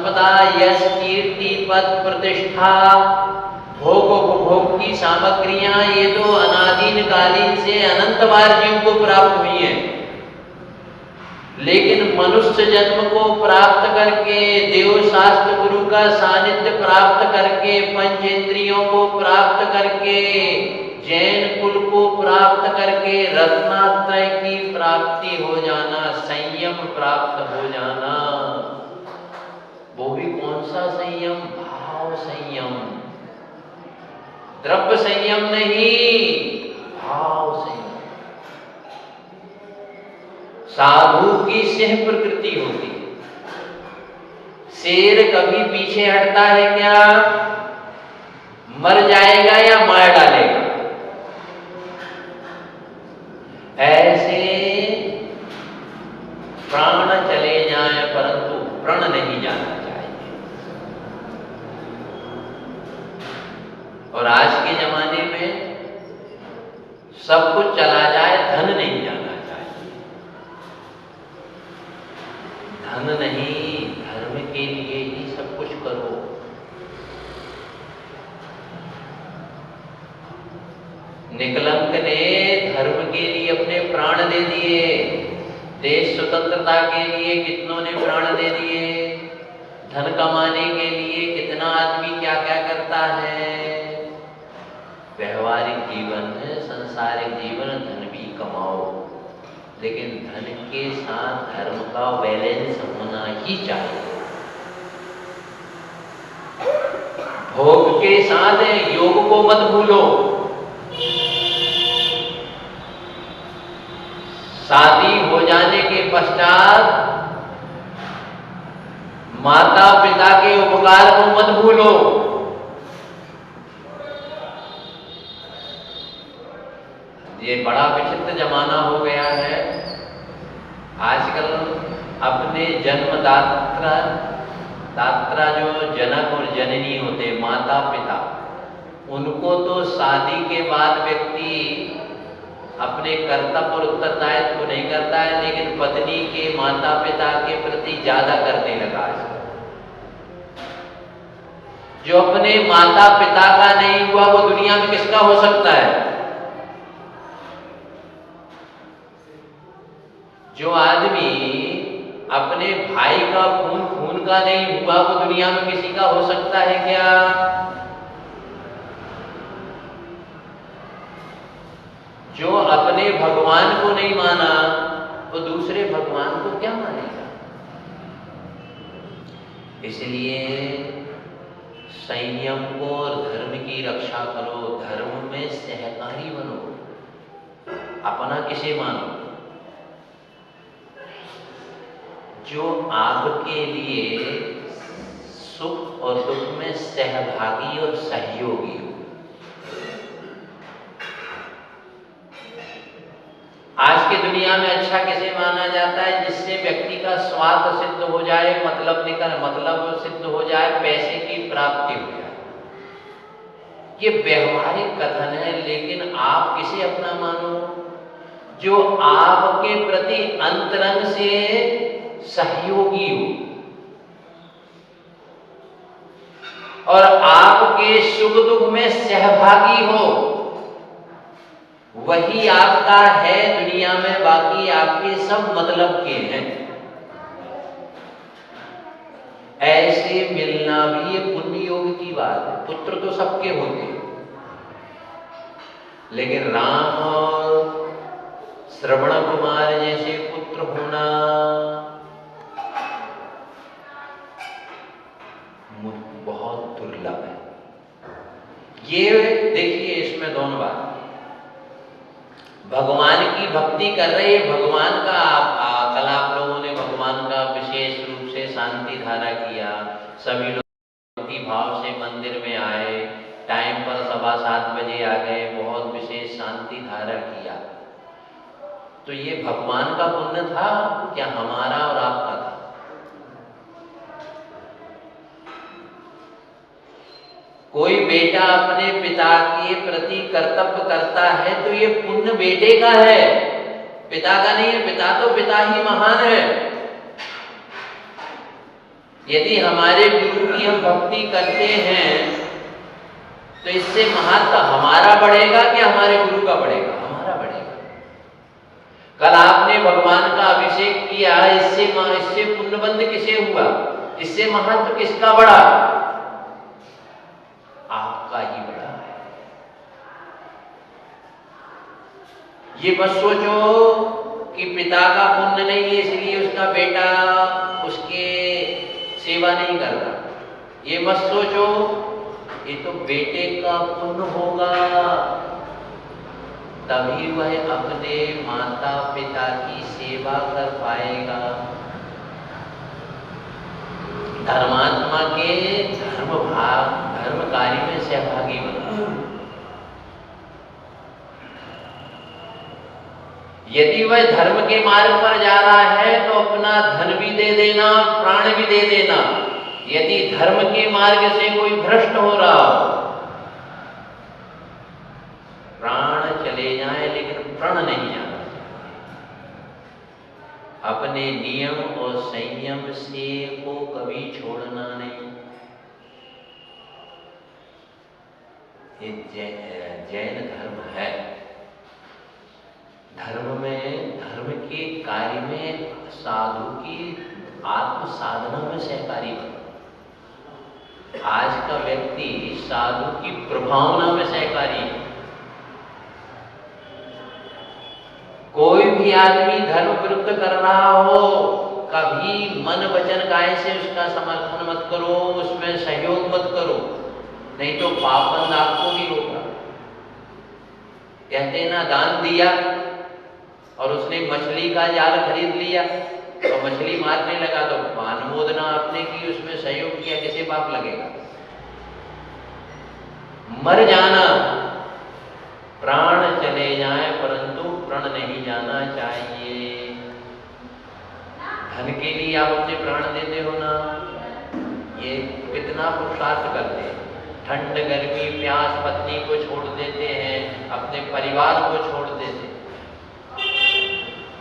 संपदा, यश, कीर्ति, पद, प्रतिष्ठा, भोग उपभोग की सामग्रियां, ये तो अनादीन कालीन से अनंत बार जीव को प्राप्त हुई है। लेकिन मनुष्य जन्म को प्राप्त करके, देव शास्त्र गुरु का सानिध्य प्राप्त करके, पंचेंद्रियों को प्राप्त करके, जैन कुल को प्राप्त करके, रत्नात्रय की प्राप्ति हो जाना, संयम प्राप्त हो जाना, वो भी कौन सा संयम? भाव संयम, द्रव्य संयम नहीं, भाव संयम। साधु की सिंह प्रकृति होती है। शेर कभी पीछे हटता है क्या? मर जाएगा या मार डालेगा। ऐसे प्राण चले जाएं परंतु प्रण नहीं जाना चाहिए। और आज के जमाने में सब कुछ चला जाए, धन नहीं जाना चाहिए। धन नहीं, धर्म के लिए ही सब कुछ करो। निकलंक ने धर्म के लिए अपने प्राण दे दिए। देश स्वतंत्रता के लिए कितनों ने प्राण दे दिए। धन कमाने के लिए कितना आदमी क्या क्या करता है। व्यवहारिक जीवन है, संसारिक जीवन, धन भी कमाओ, लेकिन धन के साथ धर्म का बैलेंस होना ही चाहिए। भोग के साथ योग को मत भूलो। शादी हो जाने के पश्चात माता पिता के उपकार को मत भूलो। ये बड़ा विचित्र जमाना हो गया है। आजकल अपने जन्मदाता जो जनक और जननी होते, माता पिता, उनको तो शादी के बाद व्यक्ति अपने कर्तव्य और उत्तरदायित्व को नहीं करता है, लेकिन पत्नी के, माता पिता के प्रति ज्यादा करने लगा है। जो अपने माता पिता का नहीं हुआ वो दुनिया में किसका हो सकता है? जो आदमी अपने भाई का खून खून का नहीं हुआ वो दुनिया में किसी का हो सकता है क्या? जो अपने भगवान को नहीं माना वो दूसरे भगवान को क्या मानेगा? इसलिए संयम को और धर्म की रक्षा करो। धर्म में सहकारी बनो, अपना किसे मानो? जो आपके लिए सुख और दुख में सहभागी और सहयोगी हो। आज की दुनिया में अच्छा किसे माना जाता है? जिससे व्यक्ति का स्वार्थ सिद्ध हो जाए, मतलब सिद्ध हो जाए, पैसे की प्राप्ति हो जाए। ये व्यवहारिक कथन है, लेकिन आप किसे अपना मानो? जो आपके प्रति अंतरंग से सहयोगी हो और आपके सुख दुख में सहभागी हो, वही आपका है दुनिया में। बाकी आपके सब मतलब के हैं। ऐसे मिलना भी ये पुण्य योग की बात है। पुत्र तो सबके होते हैं, लेकिन राम और श्रवण कुमार जैसे पुत्र होना बहुत दुर्लभ है। ये देखिए, इसमें दोनों बात। भगवान की भक्ति कर रहे, भगवान का कल आप लोगों ने भगवान का विशेष रूप से शांति धारा किया। सभी लोग भक्ति भाव से मंदिर में आए, टाइम पर 7:15 बजे आ गए, बहुत विशेष शांति धारा किया। तो ये भगवान का पुण्य था क्या हमारा और आपका था? कोई बेटा अपने पिता के प्रति कर्तव्य करता है तो ये पुण्य बेटे का है, पिता का नहीं है। पिता तो पिता ही महान है। यदि हमारे गुरु की हम भक्ति करते हैं तो इससे महत्व हमारा बढ़ेगा कि हमारे गुरु का बढ़ेगा? हमारा बढ़ेगा। कल आपने भगवान का अभिषेक किया, इससे पुण्यबंध किसे हुआ? इससे महत्व किसका बढ़ा? आपका ही बढ़ा है। ये मत सोचो कि पिता का पुण्य नहीं है इसलिए उसका बेटा उसके सेवा नहीं कर रहा। ये मत सोचो, ये तो बेटे का पुण्य होगा तभी वह अपने माता पिता की सेवा कर पाएगा। धर्मात्मा के धर्म कार्य में सहभागी बनो। यदि वह धर्म के मार्ग पर जा रहा है तो अपना धन भी दे देना, प्राण भी दे देना। यदि धर्म के मार्ग से कोई भ्रष्ट हो रहा हो, प्राण चले जाए लेकिन प्रण नहीं जाना। अपने नियम और संयम से को कभी छोड़ना नहीं। ये जैन धर्म है। धर्म के कार्य में साधु की आत्म साधना में सहकारी बनो। आज का व्यक्ति साधु की प्रभावना में सहकारी है। कोई भी आदमी धर्म विरुद्ध कर रहा हो, कभी मन वचन काय से उसका समर्थन मत करो, उसमें सहयोग मत करो, नहीं तो पापबंध आपको भी होगा। कहते ना, दान दिया और उसने मछली का जाल खरीद लिया और मछली मारने लगा तो अनुमोदना आपने की, उसमें सहयोग किया, किसे पाप लगेगा? मर जाना, प्राण चले जाए परंतु प्रण नहीं जाना चाहिए। धन के लिए आप अपने प्राण देते हो ना, ये कितना पुरुषार्थ करते हैं। ठंड गर्मी प्यास पत्नी को छोड़ देते हैं, अपने परिवार को छोड़ देते हैं।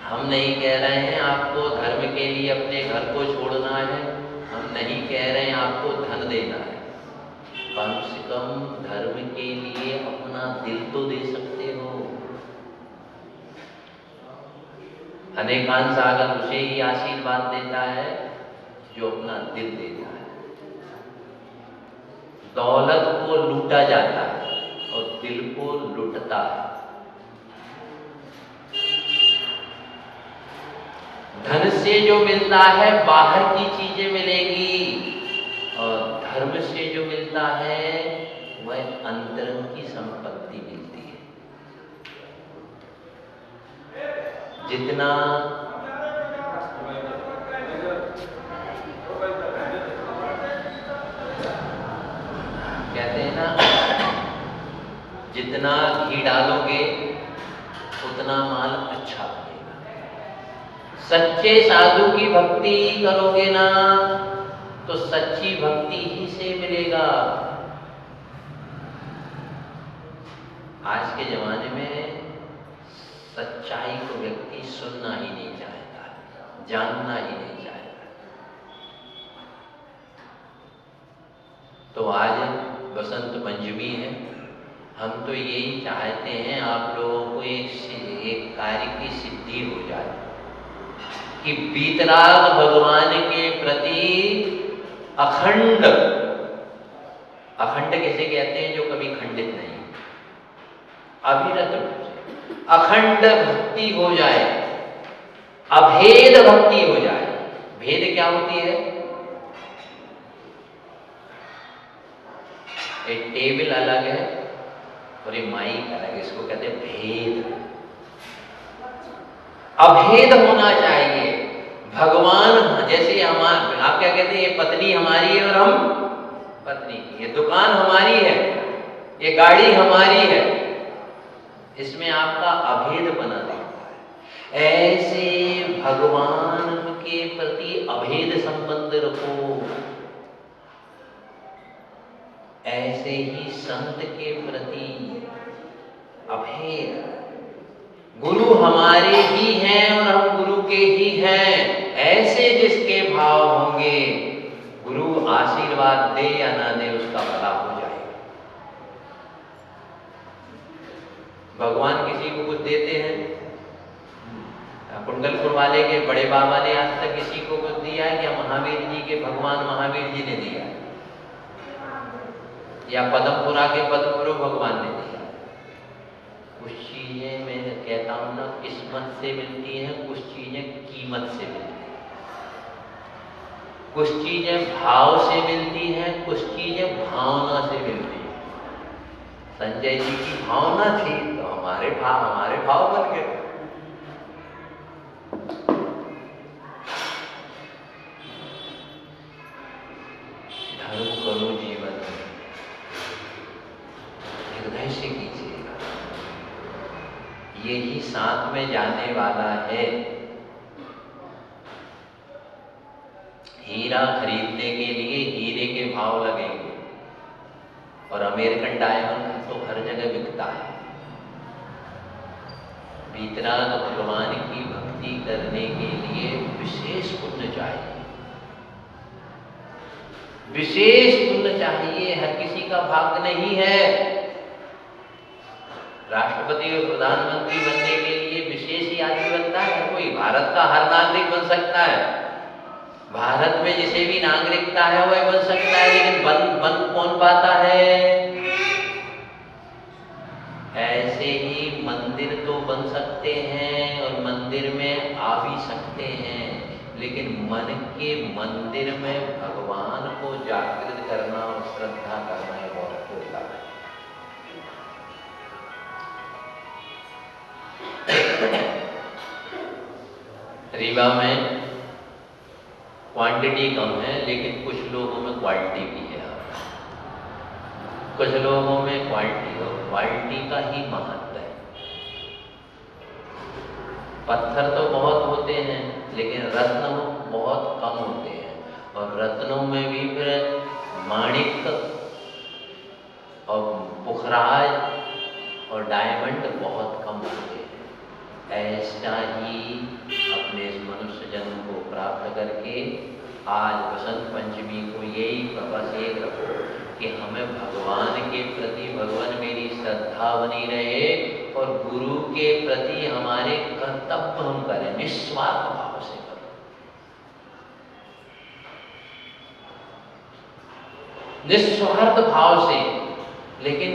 हम नहीं कह रहे हैं आपको धर्म के लिए अपने घर को छोड़ना है, हम नहीं कह रहे हैं आपको धन देना है। कम से कम धर्म के लिए अपना दिल तो दे सकते हो। अनेकांश सागर उसे ही आशीर्वाद देता है जो अपना दिल देता है। दौलत को लूटा जाता है और दिल को लुटता है। धन से जो मिलता है बाहर की चीजें मिलेंगी और धर्म से जो मिलता है वह अंतरंग की संपत्ति मिलती है। जितना कहते हैं ना, जितना घी डालोगे उतना माल अच्छा बनेगा। सच्चे साधु की भक्ति करोगे ना तो सच्ची भक्ति ही से मिलेगा। आज के जमाने में सच्चाई को व्यक्ति सुनना ही नहीं चाहता, जानना ही नहीं चाहता। तो आज बसंत पंचमी है, हम तो यही चाहते हैं आप लोगों को एक कार्य की सिद्धि हो जाए कि वीतराग भगवान के प्रति अखंड किसे कहते हैं? जो कभी खंडित नहीं, अविरत रूप से अखंड भक्ति हो जाए, अभेद भक्ति हो जाए। भेद क्या होती है? एक टेबल अलग है और ये माइक अलग है, इसको कहते हैं भेद। अभेद होना चाहिए। भगवान जैसे आप क्या कहते हैं, ये पत्नी हमारी है और हम पत्नी की, ये दुकान हमारी है, ये गाड़ी हमारी है, इसमें आपका अभेद बना देता है। ऐसे भगवान के प्रति अभेद संबंध रखो, ऐसे ही संत के प्रति अभेद। गुरु हमारे ही हैं और हम गुरु के ही हैं, ऐसे जिसके भाव होंगे आशीर्वाद दे या ना दे उसका भला हो जाए। भगवान किसी को कुछ देते हैं? कुंडलपुर वाले के बड़े बाबा ने आज तक किसी को कुछ दिया है? या महावीर जी के भगवान महावीर जी ने दिया? या पद्मपुरा के पद्मपुर भगवान ने दिया? कुछ चीजें मैं कहता हूं ना, किस्मत से मिलती हैं, कुछ चीजें कीमत से मिलती हैं, कुछ चीजें भाव से मिलती हैं, कुछ चीजें भावना से मिलती हैं। संजय जी की भावना थी तो हमारे भाव बन गए। धर्म करो जीवन में, हृदय से कीजिएगा, यही साथ में जाने वाला है। हीरा खरीदने के लिए हीरे के भाव लगेंगे और अमेरिकन डायमंड तो हर जगह बिकता है। वीतराग भगवान की भक्ति करने के लिए विशेष पुण्य चाहिए, विशेष पुण्य चाहिए। हर किसी का भाग्य नहीं है। राष्ट्रपति और प्रधानमंत्री बनने के लिए विशेष ही आदमी बनता है? कोई भारत का हर नागरिक बन सकता है, भारत में जिसे भी नागरिकता है वह बन सकता है, लेकिन बन कौन पाता है? ऐसे ही मंदिर तो बन सकते हैं और मंदिर में आ भी सकते हैं, लेकिन मन के मंदिर में भगवान को जागृत करना और श्रद्धा करना है बहुत होता है। रीवा में क्वांटिटी कम है, लेकिन कुछ लोगों में क्वालिटी भी है। कुछ लोगों में क्वालिटी का ही महत्व है। पत्थर तो बहुत होते हैं, लेकिन रत्न बहुत कम होते हैं, और रत्नों में भी फिर माणिक और पुखराज और डायमंड बहुत कम होते हैं। ऐसा ही अपने इस मनुष्य जन्म को प्राप्त करके आज बसंत पंचमी को यही बस एक रखो कि हमें भगवान के प्रति, भगवान मेरी श्रद्धा बनी रहे और गुरु के प्रति हमारे कर्तव्य हम करें, निस्वार्थ भाव से करें, निस्वार्थ भाव से। लेकिन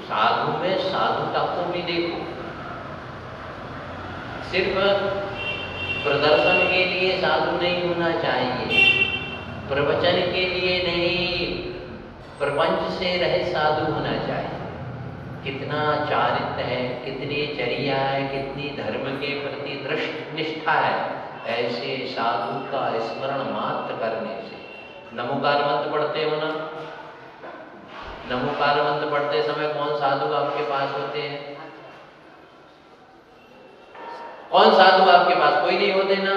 साधु में साधुता को भी देखो, सिर्फ प्रदर्शन के लिए साधु नहीं होना चाहिए, प्रवचन के लिए नहीं, प्रपंच से रहित साधु होना चाहिए। कितना चारित्र है, कितनी चर्या है, कितनी धर्म के प्रति दृष्ट निष्ठा है, ऐसे साधु का स्मरण मात्र करने से। नमोकार मंत्र पढ़ते हो ना? नमोकार मंत्र पढ़ते समय कौन साधु आपके पास होते हैं? कौन साधु आपके पास? कोई नहीं होते ना।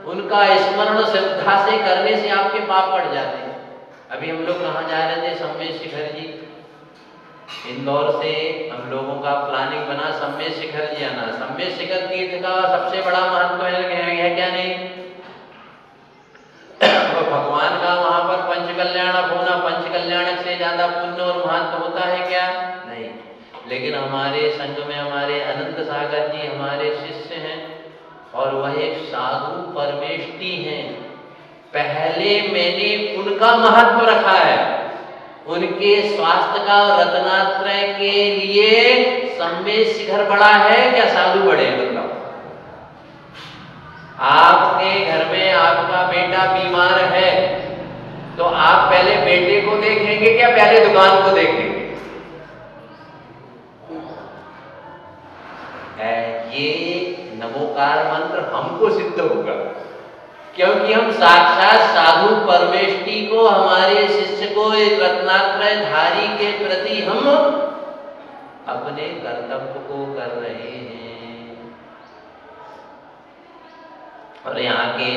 उनका स्मरण श्रद्धा से करने से आपके पाप पड़ जाते हैं। अभी हम लोग कहाँ जा रहे थे? सम्मेद शिखर जी, इंदौर से हम लोगों का प्लानिंग बना सम्मेद शिखर जी आना। सम्मेद शिखर तीर्थ का सबसे बड़ा महत्व है क्या नहीं? तो भगवान का वहां पर पंचकल्याणक होना, पंचकल्याणक से ज्यादा पुण्य और महत्व होता है क्या? नहीं। लेकिन हमारे संघ में हमारे अनंत सागर जी हमारे शिष्य हैं और वह एक साधु परमेष्ठी हैं। पहले मैंने उनका महत्व रखा है, उनके स्वास्थ्य का रत्नात्रय के लिए सम्मेद शिखर बड़ा है क्या साधु बड़े? मतलब आपके घर में आपका बेटा बीमार है तो आप पहले बेटे को देखेंगे क्या पहले दुकान को देखेंगे? ये नमोकार मंत्र हमको सिद्ध होगा क्योंकि हम साक्षात साधु परमेष्ठी को, हमारे शिष्य को, एक रत्नात्रय धारी के प्रति हम अपने कर्तव्य को कर रहे हैं। और यहाँ के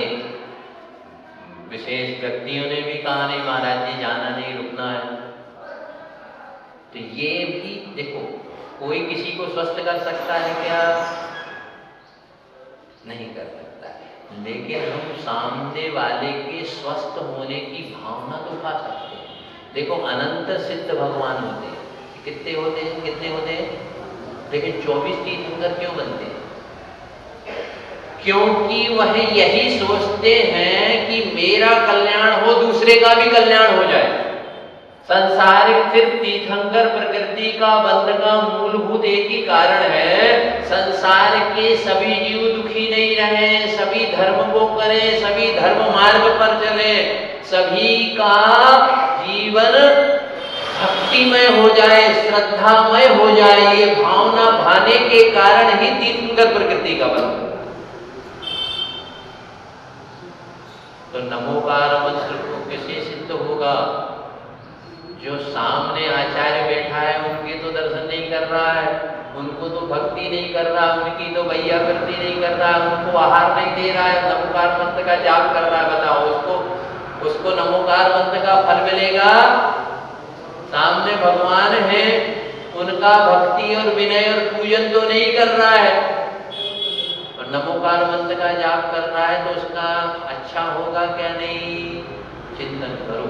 विशेष व्यक्तियों ने भी कहा नहीं महाराज जी जाना नहीं, रुकना है। तो ये भी देखो, कोई किसी को स्वस्थ कर सकता है क्या? नहीं कर सकता है। लेकिन हम सामने वाले के स्वस्थ होने की भावना तो पा सकते हैं। देखो अनंत सिद्ध भगवान होते हैं, कितने होते हैं, कितने होते हैं, लेकिन 24 तीर्थंकर क्यों बनते हैं? क्योंकि वह यही सोचते हैं कि मेरा कल्याण हो, दूसरे का भी कल्याण हो जाए। संसारिक सिर्फ तीर्थंकर प्रकृति का बंध का मूलभूत एक ही कारण है, संसार के सभी जीव दुखी नहीं रहे, सभी धर्म को करें, सभी धर्म मार्ग पर चले, सभी का जीवन भक्तिमय हो जाए, श्रद्धामय हो जाए, ये भावना भाने के कारण ही तीर्थंकर प्रकृति का बंध। तो नमोकार मंत्र को कैसे सिद्ध होगा? जो सामने आचार्य बैठा है उनके तो दर्शन नहीं कर रहा है, उनको तो भक्ति नहीं कर रहा, उनकी तो भैया वृत्ति नहीं कर रहा, उनको आहार नहीं दे रहा है, नमोकार मंत्र का जाप कर रहा है, बताओ उसको नमोकार मंत्र का फल मिलेगा? सामने भगवान है, उनका भक्ति और विनय और पूजन तो नहीं कर रहा है, और नमोकार मंत्र का जाप कर रहा है, तो उसका अच्छा होगा क्या? नहीं, चिंतन करो।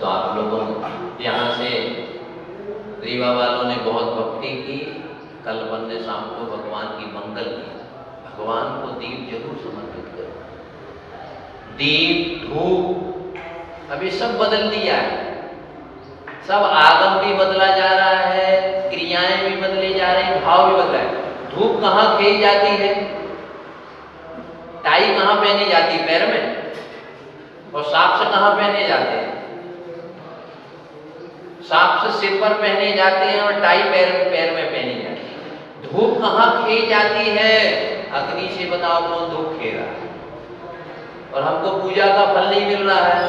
तो आप लोगों यहाँ से रीवा वालों ने बहुत भक्ति की, कल अपन ने शाम को भगवान की मंगल की। भगवान को दीप जरूर समर्पित करो, दीप धूप अभी सब बदल दिया है, सब आगम भी बदला जा रहा है, क्रियाएं भी बदली जा रही, भाव भी बदला है। धूप कहाँ खेई जाती है, टाई कहाँ पहनी जाती है? पैर में। और साक्ष कहाँ पहने जाते हैं? साक्ष सिर पर पहने जाते हैं और टाई पैर में पहनी जाती है। धूप कहाँ खेई जाती है? अग्नि से। बताओ कौन धूप खे रहा है? और हमको पूजा का फल नहीं मिल रहा है।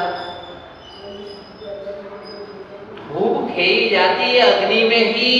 धूप खेई जाती है अग्नि में ही,